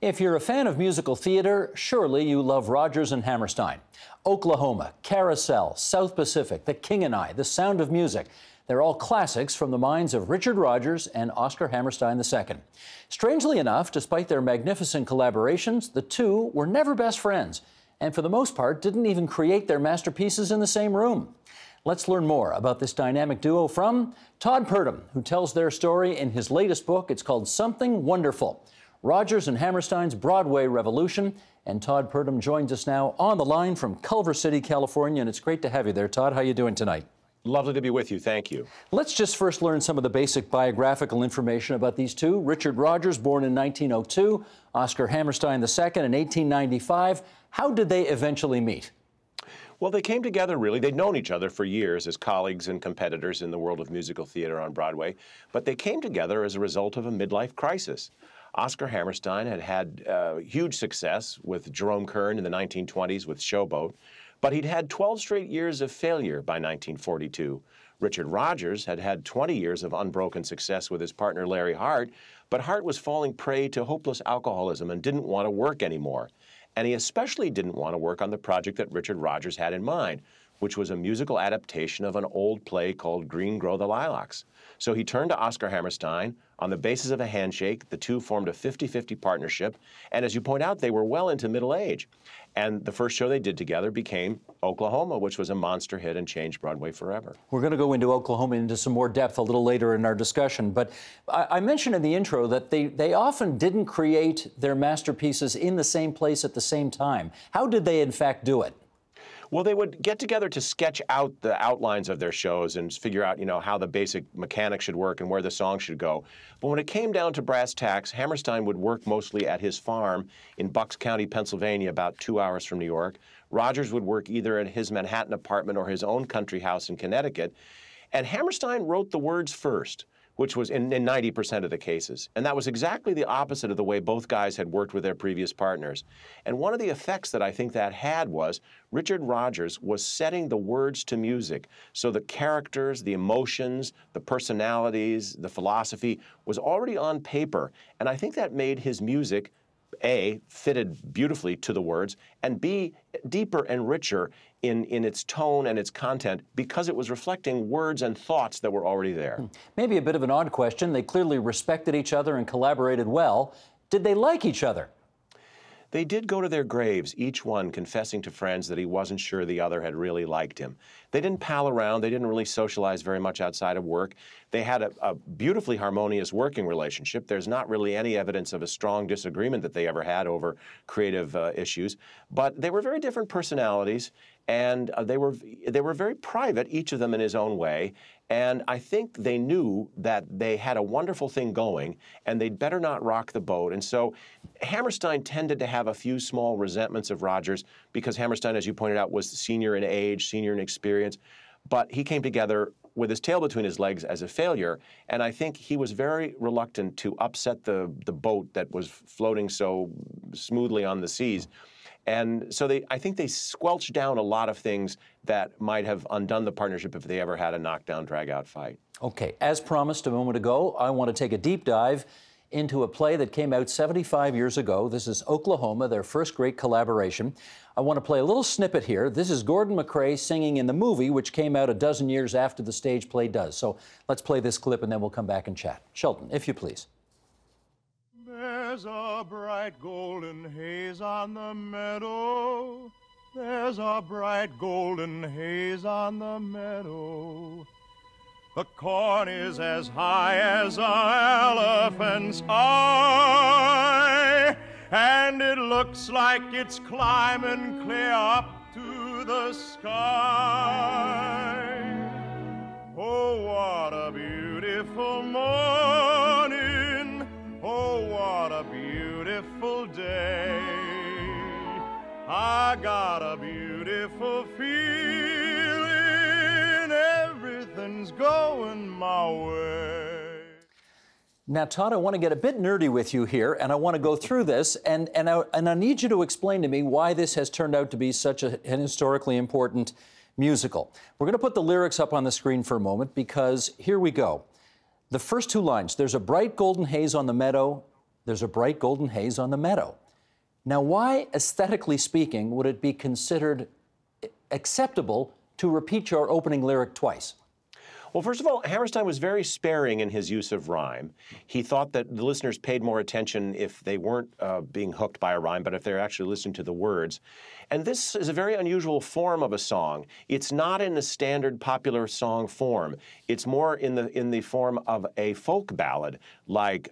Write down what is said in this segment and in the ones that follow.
If you're a fan of musical theater, surely you love Rodgers and Hammerstein. Oklahoma, Carousel, South Pacific, The King and I, The Sound of Music. They're all classics from the minds of Richard Rodgers and Oscar Hammerstein II. Strangely enough, despite their magnificent collaborations, the two were never best friends, and for the most part didn't even create their masterpieces in the same room. Let's learn more about this dynamic duo from Todd Purdum, who tells their story in his latest book. It's called Something Wonderful: Rodgers and Hammerstein's Broadway Revolution. And Todd Purdum joins us now on the line from Culver City, California, and it's great to have you there. Todd, how are you doing tonight? Lovely to be with you. Thank you. Let's just first learn some of the basic biographical information about these two. Richard Rodgers, born in 1902, Oscar Hammerstein II in 1895. How did they eventually meet? Well, they came together, really. They'd known each other for years as colleagues and competitors in the world of musical theater on Broadway, but they came together as a result of a midlife crisis. Oscar Hammerstein had had huge success with Jerome Kern in the 1920s with Showboat, but he'd had 12 straight years of failure by 1942. Richard Rodgers had had 20 years of unbroken success with his partner Larry Hart, but Hart was falling prey to hopeless alcoholism and didn't want to work anymore. And he especially didn't want to work on the project that Richard Rodgers had in mind, which was a musical adaptation of an old play called Green Grow the Lilacs. So he turned to Oscar Hammerstein. On the basis of a handshake, the two formed a 50-50 partnership, and as you point out, they were well into middle age. And the first show they did together became Oklahoma, which was a monster hit and changed Broadway forever. We're going to go into Oklahoma into some more depth a little later in our discussion, but I mentioned in the intro that they often didn't create their masterpieces in the same place at the same time. How did they, in fact, do it? Well, they would get together to sketch out the outlines of their shows and figure out, how the basic mechanics should work and where the song should go. But when it came down to brass tacks, Hammerstein would work mostly at his farm in Bucks County, Pennsylvania, about 2 hours from New York. Rodgers would work either at his Manhattan apartment or his own country house in Connecticut. And Hammerstein wrote the words first, which was in 90% of the cases. And that was exactly the opposite of the way both guys had worked with their previous partners. And one of the effects that I think that had was Richard Rodgers was setting the words to music. So the characters, the emotions, the personalities, the philosophy was already on paper. And I think that made his music, A, fitted beautifully to the words, and B, deeper and richer in its tone and its content because it was reflecting words and thoughts that were already there. Maybe a bit of an odd question. They clearly respected each other and collaborated well. Did they like each other? They did go to their graves, each one confessing to friends that he wasn't sure the other had really liked him. They didn't pal around. They didn't really socialize very much outside of work. They had a beautifully harmonious working relationship. There's not really any evidence of a strong disagreement that they ever had over creative issues. But they were very different personalities, and they were very private, each of them in his own way. And I think they knew that they had a wonderful thing going, and they'd better not rock the boat. And so Hammerstein tended to have a few small resentments of Rodgers because Hammerstein, as you pointed out, was senior in age, senior in experience. But he came together with his tail between his legs as a failure, and I think he was very reluctant to upset the boat that was floating so smoothly on the seas. And so I think they squelched down a lot of things that might have undone the partnership if they ever had a knockdown, drag-out fight. Okay, as promised a moment ago, I want to take a deep dive into a play that came out 75 years ago. This is Oklahoma, their first great collaboration. I want to play a little snippet here. This is Gordon MacRae singing in the movie, which came out a dozen years after the stage play does. So let's play this clip and then we'll come back and chat. Sheldon, if you please. There's a bright golden haze on the meadow. There's a bright golden haze on the meadow. The corn is as high as an elephant's eye, and it looks like it's climbing clear up to the sky. Oh, what a beautiful morning. Oh, what a beautiful day. I got a beautiful feeling, everything's going my way. Now, Todd, I want to get a bit nerdy with you here, and I want to go through this, and I need you to explain to me why this has turned out to be such an historically important musical. We're going to put the lyrics up on the screen for a moment because here we go. The first two lines, there's a bright golden haze on the meadow, There's a bright golden haze on the meadow. Now, why, aesthetically speaking, would it be considered acceptable to repeat your opening lyric twice? Well, first of all, Hammerstein was very sparing in his use of rhyme. He thought that the listeners paid more attention if they weren't being hooked by a rhyme, but if they're actually listening to the words. And this is a very unusual form of a song. It's not in the standard popular song form. It's more in the form of a folk ballad, like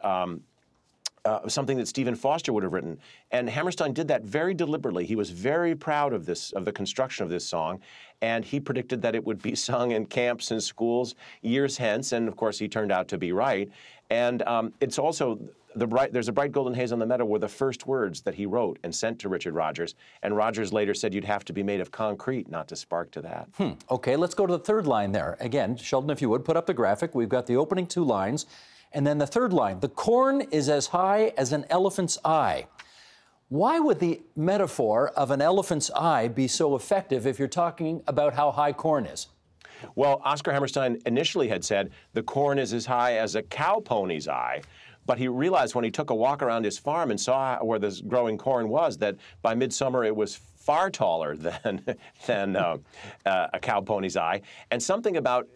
something that Stephen Foster would have written. And Hammerstein did that very deliberately. He was very proud of the construction of this song, and he predicted that it would be sung in camps and schools years hence, and of course he turned out to be right. And it's also, there's a bright golden haze on the meadow were the first words that he wrote and sent to Richard Rodgers, and Rodgers later said you'd have to be made of concrete not to spark to that. Okay, let's go to the third line there. Again, Sheldon, if you would, put up the graphic. We've got the opening two lines. And then the third line, the corn is as high as an elephant's eye. Why would the metaphor of an elephant's eye be so effective if you're talking about how high corn is? Well, Oscar Hammerstein initially had said the corn is as high as a cow pony's eye, but he realized when he took a walk around his farm and saw where this growing corn was that by midsummer it was far taller than a cow pony's eye. And something about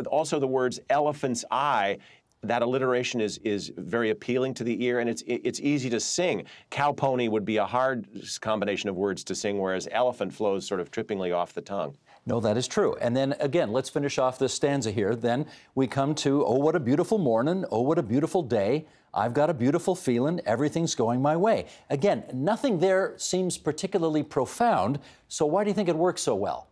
also the words elephant's eye, that alliteration is very appealing to the ear, and it's easy to sing. Cow pony would be a hard combination of words to sing, whereas elephant flows sort of trippingly off the tongue. No, that is true. And then again, let's finish off this stanza here. Then we come to, oh, what a beautiful morning, oh, what a beautiful day. I've got a beautiful feeling, everything's going my way. Again, nothing there seems particularly profound, so why do you think it works so well?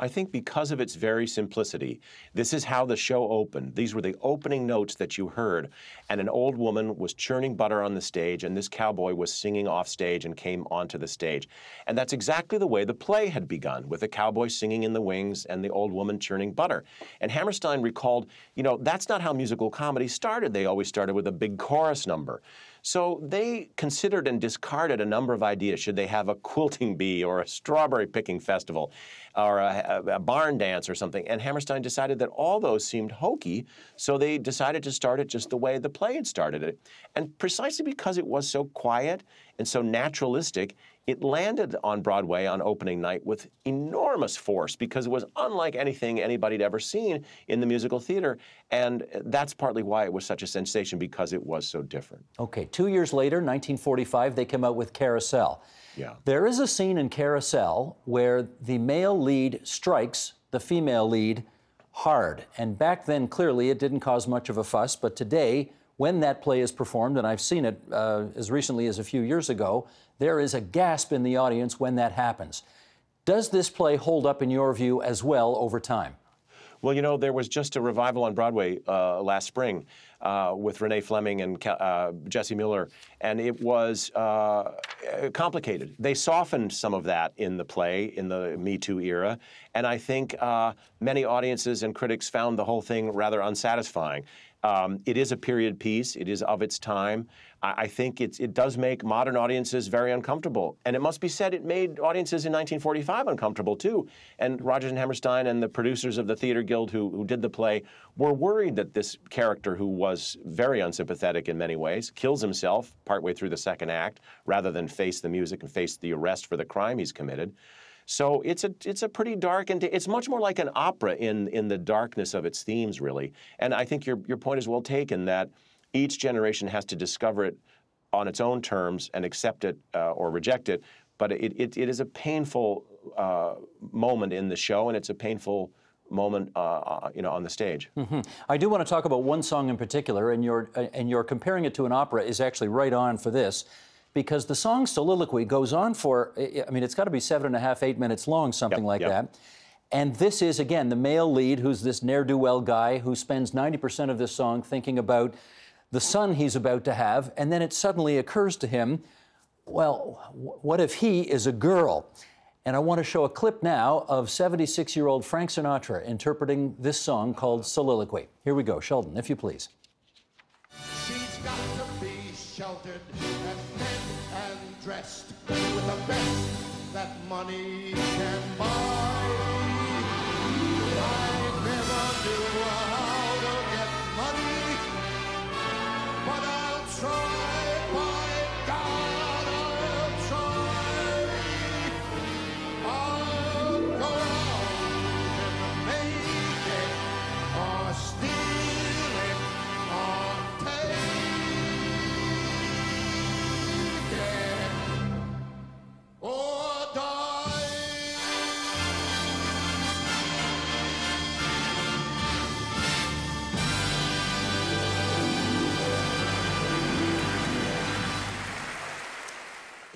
I think because of its very simplicity. This is how the show opened. These were the opening notes that you heard. And an old woman was churning butter on the stage, and this cowboy was singing off stage and came onto the stage. And that's exactly the way the play had begun, with the cowboy singing in the wings and the old woman churning butter. And Hammerstein recalled, you know, that's not how musical comedy started. They always started with a big chorus number. So they considered and discarded a number of ideas. Should they have a quilting bee or a strawberry picking festival or a barn dance or something? And Hammerstein decided that all those seemed hokey, so they decided to start it just the way the play had started it. And precisely because it was so quiet and so naturalistic, it landed on Broadway on opening night with enormous force because it was unlike anything anybody had ever seen in the musical theater. And that's partly why it was such a sensation, because it was so different. Okay, 2 years later, 1945, they come out with Carousel. Yeah. There is a scene in Carousel where the male lead strikes the female lead hard. And back then, clearly, it didn't cause much of a fuss. But today, when that play is performed, and I've seen it as recently as a few years ago, there is a gasp in the audience when that happens. Does this play hold up, in your view, as well over time? Well, you know, there was just a revival on Broadway last spring with Renee Fleming and Jesse Mueller, and it was complicated. They softened some of that in the play in the Me Too era, and I think many audiences and critics found the whole thing rather unsatisfying. It is a period piece. It is of its time. I think it does make modern audiences very uncomfortable. And it must be said, it made audiences in 1945 uncomfortable, too. And Rodgers and Hammerstein and the producers of the Theater Guild who did the play were worried that this character, who was very unsympathetic in many ways, kills himself partway through the second act rather than face the music and face the arrest for the crime he's committed. So it's a pretty dark, and it's much more like an opera in the darkness of its themes, really. And I think your point is well taken, that each generation has to discover it on its own terms and accept it or reject it. But it is a painful moment in the show, and it's a painful moment, on the stage. Mm-hmm. I do want to talk about one song in particular, and you're comparing it to an opera is actually right on for this. Because the song Soliloquy goes on for, I mean, it's got to be 7.5, 8 minutes long, something like that. And this is, again, the male lead, who's this ne'er-do-well guy who spends 90% of this song thinking about the son he's about to have, and then it suddenly occurs to him, well, what if he is a girl? And I want to show a clip now of 76-year-old Frank Sinatra interpreting this song called Soliloquy. Here we go, Sheldon, if you please. She's got to be sheltered and fed and dressed with the best that money can buy. I never knew how to get money, but I'll try.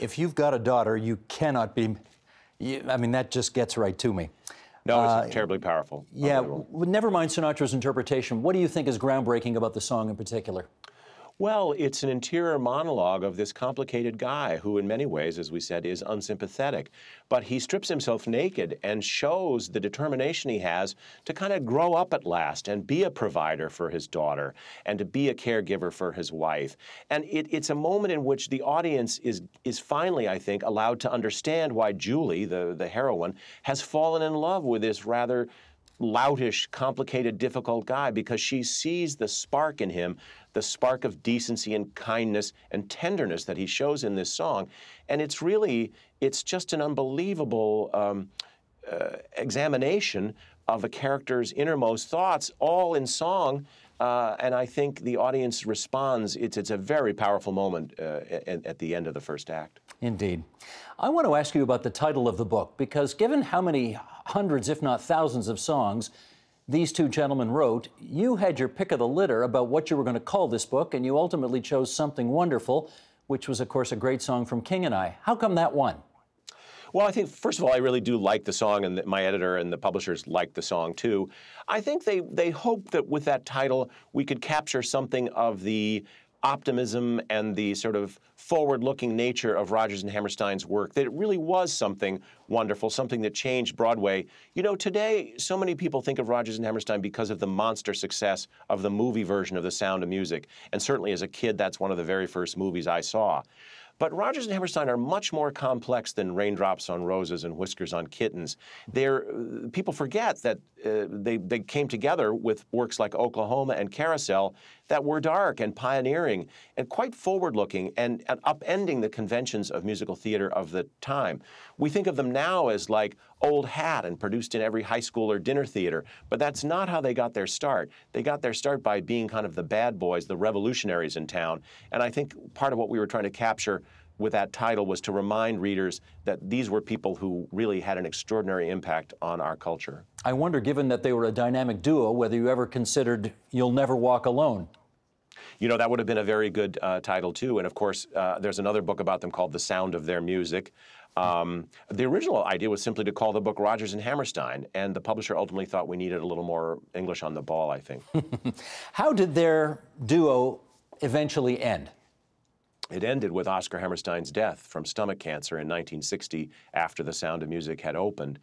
If you've got a daughter, you cannot be, I mean, that just gets right to me. No, it's terribly powerful. Yeah, never mind Sinatra's interpretation. What do you think is groundbreaking about the song in particular? Well, it's an interior monologue of this complicated guy who, in many ways, as we said, is unsympathetic. But he strips himself naked and shows the determination he has to kind of grow up at last and be a provider for his daughter and to be a caregiver for his wife. And it's a moment in which the audience is finally, I think, allowed to understand why Julie, the heroine, has fallen in love with this rather loutish, complicated, difficult guy, because she sees the spark in him, the spark of decency and kindness and tenderness that he shows in this song. And it's just an unbelievable examination of a character's innermost thoughts, all in song. And I think the audience responds. It's a very powerful moment at the end of the first act. Indeed. I want to ask you about the title of the book, because given how many hundreds, if not thousands, of songs these two gentlemen wrote, you had your pick of the litter about what you were going to call this book, and you ultimately chose Something Wonderful, which was, of course, a great song from King and I. How come that one? Well, I think, first of all, I really do like the song, and my editor and the publishers like the song, too. I think they hoped that with that title, we could capture something of the optimism and the sort of forward-looking nature of Rodgers and Hammerstein's work, that it really was something wonderful, something that changed Broadway. You know, today, so many people think of Rodgers and Hammerstein because of the monster success of the movie version of The Sound of Music. And certainly as a kid, that's one of the very first movies I saw. But Rodgers and Hammerstein are much more complex than Raindrops on Roses and Whiskers on Kittens. People forget that they came together with works like Oklahoma and Carousel that were dark and pioneering and quite forward-looking and upending the conventions of musical theater of the time. We think of them now as like old hat and produced in every high school or dinner theater, but that's not how they got their start. They got their start by being kind of the bad boys, the revolutionaries in town. And I think part of what we were trying to capture with that title was to remind readers that these were people who really had an extraordinary impact on our culture. I wonder, given that they were a dynamic duo, whether you ever considered You'll Never Walk Alone. You know, that would have been a very good title, too. And, of course, there's another book about them called The Sound of Their Music. The original idea was simply to call the book Rodgers and Hammerstein, and the publisher ultimately thought we needed a little more English on the ball, I think. How did their duo eventually end? It ended with Oscar Hammerstein's death from stomach cancer in 1960 after The Sound of Music had opened.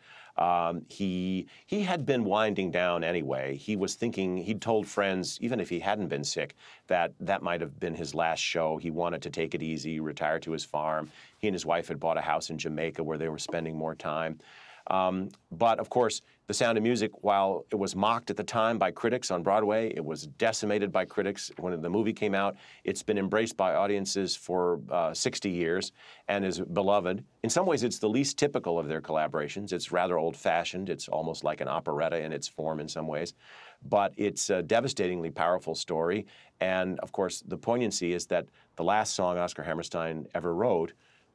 He had been winding down anyway. He was thinking, he'd told friends, even if he hadn't been sick, that that might have been his last show. He wanted to take it easy, retire to his farm. He and his wife had bought a house in Jamaica where they were spending more time. But, of course, The Sound of Music, while it was mocked at the time by critics on Broadway, it was decimated by critics when the movie came out. It's been embraced by audiences for 60 years and is beloved. In some ways, it's the least typical of their collaborations. It's rather old-fashioned. It's almost like an operetta in its form in some ways. But it's a devastatingly powerful story. And, of course, the poignancy is that the last song Oscar Hammerstein ever wrote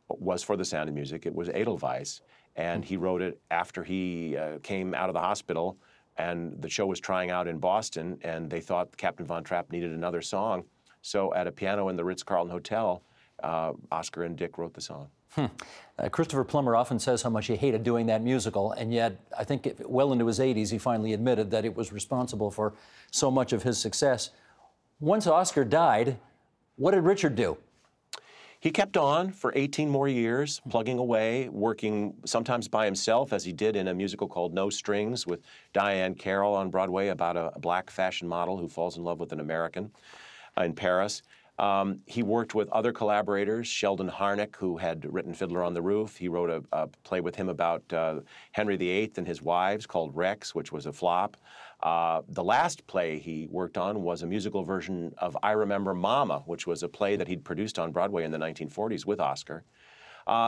was for The Sound of Music. It was Edelweiss. And he wrote it after he came out of the hospital, and the show was trying out in Boston, and they thought Captain Von Trapp needed another song. So at a piano in the Ritz-Carlton Hotel, Oscar and Dick wrote the song. Christopher Plummer often says how much he hated doing that musical, and yet I think well into his 80s he finally admitted that it was responsible for so much of his success. Once Oscar died, what did Richard do? He kept on for 18 more years, plugging away, working sometimes by himself, as he did in a musical called No Strings with Diane Carroll on Broadway about a black fashion model who falls in love with an American in Paris. He worked with other collaborators, Sheldon Harnick, who had written Fiddler on the Roof. He wrote a play with him about Henry VIII and his wives called Rex, which was a flop. The last play he worked on was a musical version of I Remember Mama, which was a play that he'd produced on Broadway in the 1940s with Oscar.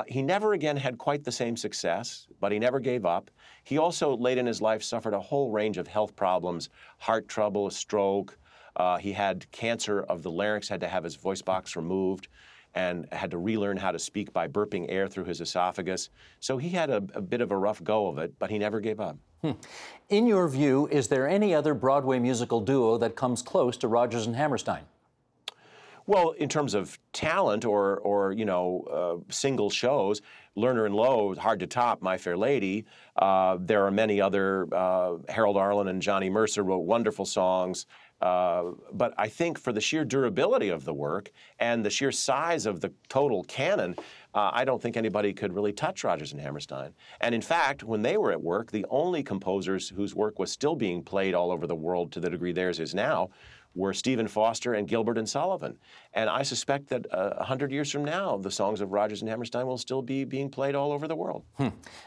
He never again had quite the same success, but he never gave up. He also, late in his life, suffered a whole range of health problems, heart trouble, a stroke. He had cancer of the larynx, had to have his voice box removed, and had to relearn how to speak by burping air through his esophagus. So he had a bit of a rough go of it, but he never gave up. In your view, is there any other Broadway musical duo that comes close to Rodgers and Hammerstein? Well, in terms of talent or single shows, Lerner and Loewe, hard to top, My Fair Lady. There are many other, Harold Arlen and Johnny Mercer wrote wonderful songs. But I think for the sheer durability of the work and the sheer size of the total canon, I don't think anybody could really touch Rodgers and Hammerstein. And in fact, when they were at work, the only composers whose work was still being played all over the world to the degree theirs is now were Stephen Foster and Gilbert and Sullivan. And I suspect that 100 years from now, the songs of Rodgers and Hammerstein will still be being played all over the world.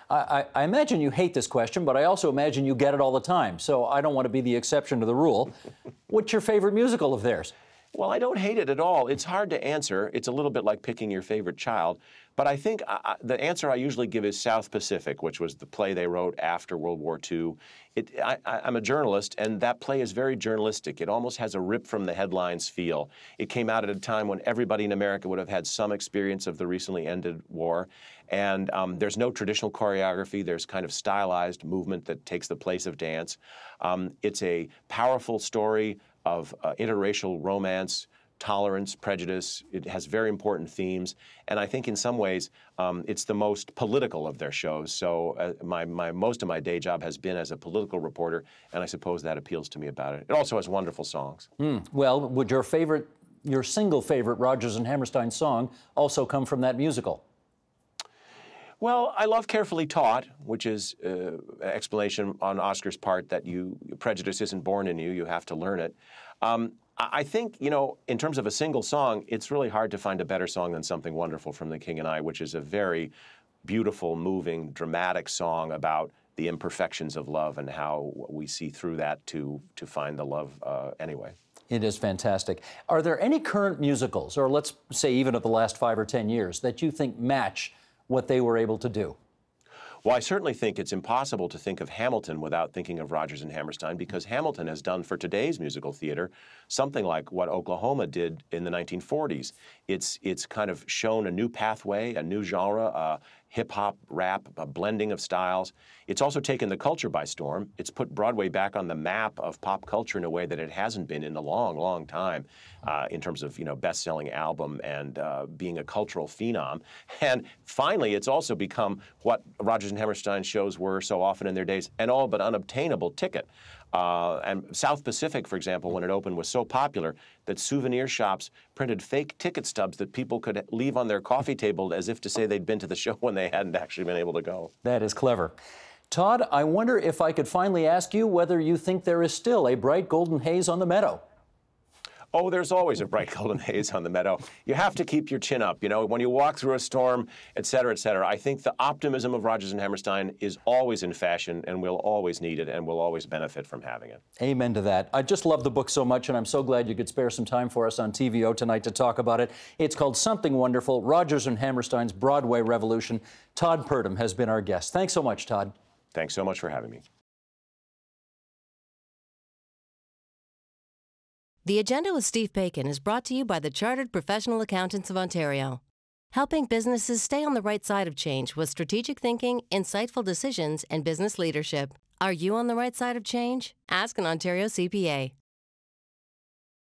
I imagine you hate this question, but I also imagine you get it all the time, so I don't want to be the exception to the rule. What's your favorite musical of theirs? Well, I don't hate it at all. It's hard to answer. It's a little bit like picking your favorite child. But I think the answer I usually give is South Pacific, which was the play they wrote after World War II. I'm a journalist, and that play is very journalistic. It almost has a rip-from-the-headlines feel. It came out at a time when everybody in America would have had some experience of the recently ended war. And there's no traditional choreography. There's kind of stylized movement that takes the place of dance. It's a powerful story of interracial romance, tolerance, prejudice. It has very important themes. And I think in some ways, it's the most political of their shows. So most of my day job has been as a political reporter, and I suppose that appeals to me about it. It also has wonderful songs. Well, would your single favorite Rodgers and Hammerstein song also come from that musical? Well, I love Carefully Taught, which is an explanation on Oscar's part that prejudice isn't born in you, you have to learn it. I think, in terms of a single song, it's really hard to find a better song than Something Wonderful from The King and I, which is a very beautiful, moving, dramatic song about the imperfections of love and how we see through that to find the love anyway. It is fantastic. Are there any current musicals, or let's say even of the last 5 or 10 years, that you think match what they were able to do? Well, I certainly think it's impossible to think of Hamilton without thinking of Rodgers and Hammerstein, because Hamilton has done for today's musical theater something like what Oklahoma did in the 1940s. It's kind of shown a new pathway, a new genre, hip-hop, rap, a blending of styles. It's also taken the culture by storm. It's put Broadway back on the map of pop culture in a way that it hasn't been in a long, long time in terms of, best-selling album and being a cultural phenom. And finally, it's also become what Rodgers and Hammerstein shows were so often in their days, an all but unobtainable ticket. And South Pacific, for example, when it opened, was so popular that souvenir shops printed fake ticket stubs that people could leave on their coffee table as if to say they'd been to the show when they hadn't actually been able to go. That is clever. Todd, I wonder if I could finally ask you whether you think there is still a bright golden haze on the meadow. Oh, there's always a bright golden haze on the meadow. You have to keep your chin up, when you walk through a storm, et cetera, et cetera. I think the optimism of Rodgers and Hammerstein is always in fashion, and we'll always need it, and we'll always benefit from having it. Amen to that. I just love the book so much, and I'm so glad you could spare some time for us on TVO tonight to talk about it. It's called Something Wonderful, Rodgers and Hammerstein's Broadway Revolution. Todd Purdum has been our guest. Thanks so much, Todd. Thanks so much for having me. The Agenda with Steve Bacon is brought to you by the Chartered Professional Accountants of Ontario, helping businesses stay on the right side of change with strategic thinking, insightful decisions, and business leadership. Are you on the right side of change? Ask an Ontario CPA.